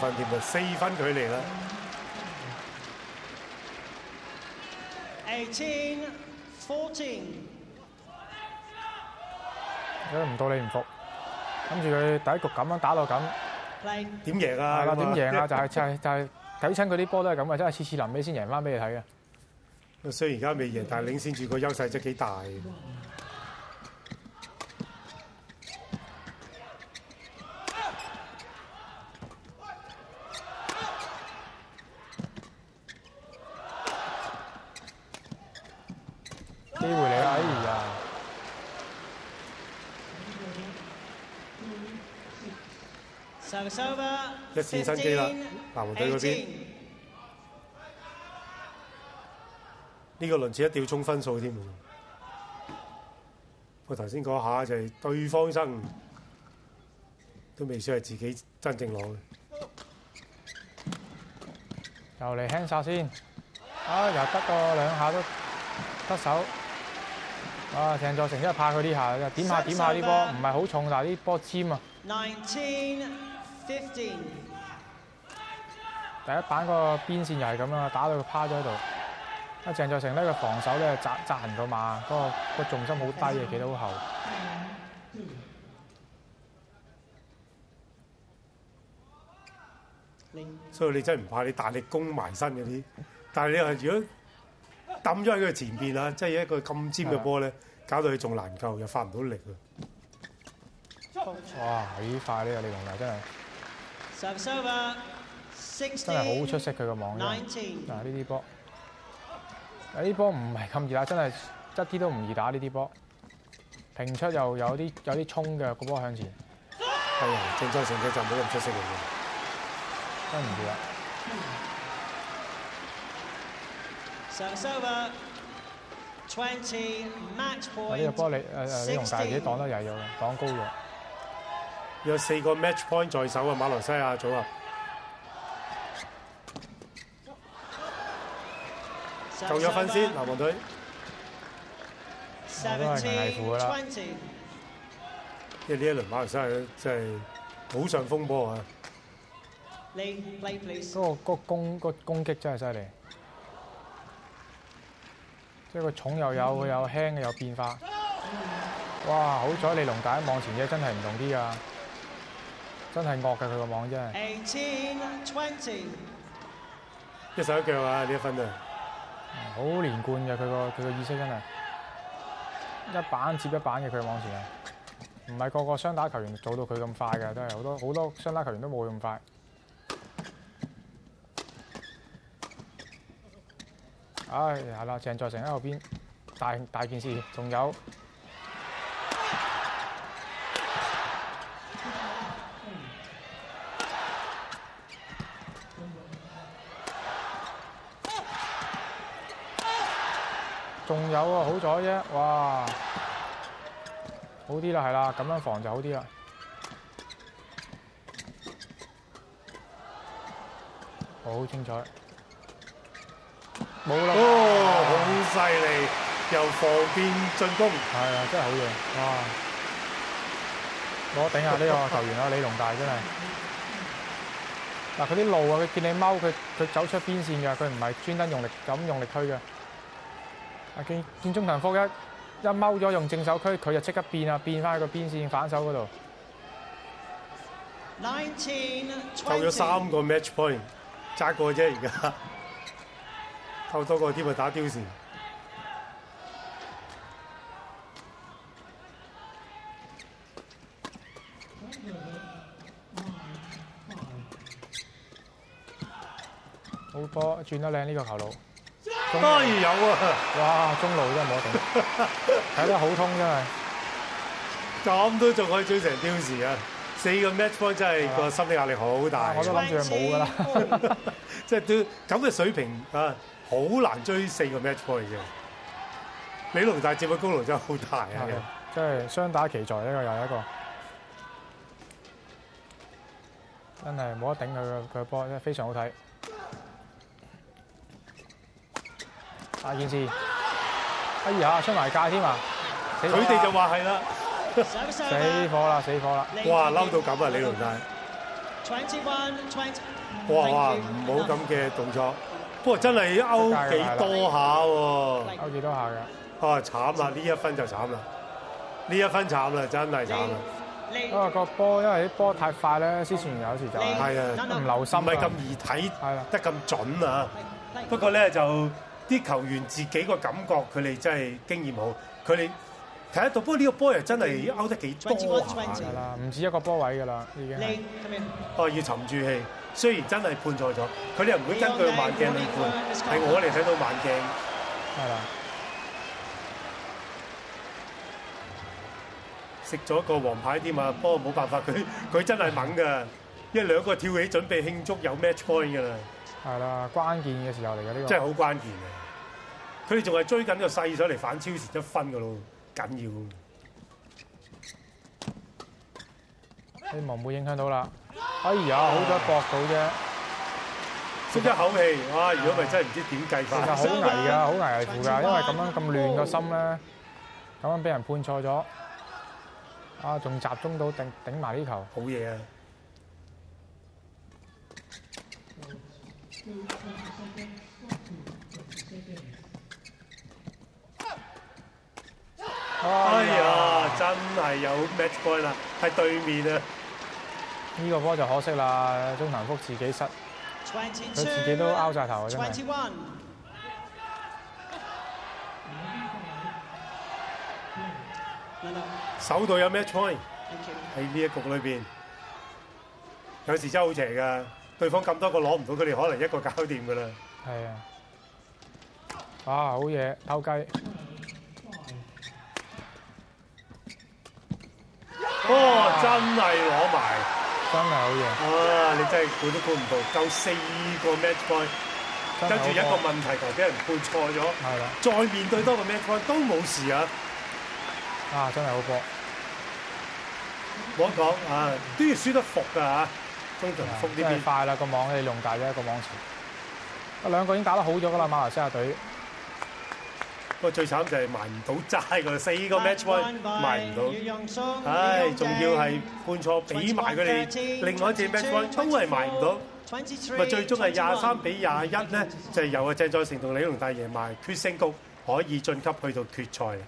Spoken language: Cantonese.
分添啊，4分距離啦。 18-14。如果唔到你唔服，跟住佢第一局咁樣打到咁，點贏啊？係啦，點贏啊？就係睇親佢啲波都係咁嘅，真係次臨尾先贏翻俾你睇嘅。雖然而家未贏，但係領先住個優勢真係幾大。機會嚟啦！哎呀，一線生機啦，南韓隊嗰邊呢個輪次一定要衝分數添。我頭先講下就係對方爭，都未算係自己真正攞嘅。又嚟輕殺先，啊又得個兩下都得手。啊，鄭助成真係怕佢呢下，點下啲波，唔係好重，但係啲波尖啊。19-15。第一板個邊線又係咁啦，打到佢趴咗喺度。啊，鄭助成呢個防守咧扎痕到嘛，個重心好低嘅，企得好後。所以你真係唔怕你大力攻埋身嗰啲，但係你話如果抌咗喺佢前邊啊，即係一個咁尖嘅波咧，搞到佢仲難救，又發唔到力啊！哇，幾快呢個李龍大真係。 真係好出色佢個網真係。嗱呢啲波，呢啲波唔係咁易打，真係一啲都唔易打呢啲波。平出又有啲衝嘅個波向前。係啊，鄭助成佢就冇咁出色嘅，真唔掂啦。呢個波李龍大自己擋得曳咗嘅，擋高咗。有4個 match point 在手啊，馬來西亞組合。 夠咗分先，南韓隊。我都係危負㗎啦。因為呢一輪馬來西亞真係好上風波啊！嗰個攻擊真係犀利，即係個重又有，佢有輕嘅有變化。哇！好彩李龍大喺網前嘅真係唔同啲㗎，真係惡㗎佢個網真係。一手一腳啊！呢一分啊！ 好連貫嘅佢個意識真係一板接一板嘅佢網前啊，唔係個個雙打球員做到佢咁快嘅，都係好多雙打球員都冇佢咁快。唉，係啦，鄭助成喺後邊大件事，仲有啊，好彩啫，哇，好啲啦，係啦，咁樣防就好啲啦。好精彩，冇啦！哦，好犀利，由防變進攻，係啊，真係好嘢，哇！我頂下呢個球員啊，李龍大真係。嗱，佢啲路啊，佢見你踎，佢走出邊線㗎，佢唔係專登用力推嘅。啊！見中騰福一踎咗用正手區，佢就即刻變翻喺個邊線反手嗰度。扣咗3個 match point， 揸過啫而家，扣多個添啊！打刁時。好波，轉得靚呢個球路。 當然有啊！哇，中路真係冇得頂，睇得好通真係。咁都仲可以追成刁時啊！4個 match point 真係個心理壓力好大。我都諗住佢冇㗎啦。即係都咁嘅水平啊，好難追4個 match point 嘅。李龍大佔嘅功勞真係好大啊！即係雙打奇才呢個又係一個，真係冇得頂佢嘅波，真係非常好睇。 大件事，哎呀，出埋界添啊！佢哋就話係啦，死火啦！哇，嬲到咁啊，李龍大！哇！唔好咁嘅動作，不過真係勾幾多下喎，勾幾多下嘅。啊慘啦！呢一分就慘啦，呢一分慘啦，真係慘啦。因為個波，因為啲波太快咧，司船有時就係啊，唔留心，唔係咁易睇係啦，得咁準啊。不過咧就啲球員自己個感覺，佢哋真係經驗好，佢哋睇得到。不過呢個波又真係勾得幾多下係啦，唔止一個波位㗎啦，已經係。哦，要沉住氣。雖然真係判錯咗，佢哋又唔會根據慢鏡嚟判，係我哋睇到慢鏡。係啦。食咗個黃牌添啊！不過冇辦法，佢真係猛㗎，一兩個跳起準備慶祝有 match point 㗎啦。係啦，關鍵嘅時候嚟嘅呢個。真係好關鍵啊！佢哋仲係追緊個勢上嚟反超前一分㗎咯，緊要。希望唔會影響到啦。哎呀，好彩搏到啫，鬆一口氣。哇！如果咪真係唔知點計法。其實好危㗎，好危乎㗎，因為咁樣咁亂個心咧，咁樣俾人判錯咗。啊！仲集中到頂埋呢球，好嘢啊！哎呀！真係有 match point 啦，係對面啊！呢個波就可惜啦，中南福自己失，佢自己都拗晒頭啊！真係。手度有 match point 喺呢一局裏邊，有時真係好邪㗎。對方咁多個攞唔到，佢哋可能一個搞掂㗎啦。係啊！啊，好嘢，偷雞！哦，真係攞埋，真係好嘢！啊，你真係估都估唔到，夠4個 match point，跟住一個問題球俾人判錯咗，係啦，再面對多個 match point 都冇事啊！啊，真係好波！冇得講啊，都要輸得服㗎嚇。中南福呢邊快啦，個網你用大咗一個網前。啊，兩個已經打得好咗㗎啦，馬來西亞隊。不過最慘就係埋唔到齋㗎，4個 match point 埋唔到。唉，仲要係判錯，俾埋佢哋另外一隻 match point 都係埋唔到。咪最終係23-21咧，就係由鄭在成同李龍大贏埋決勝局，可以晉級去到決賽啦。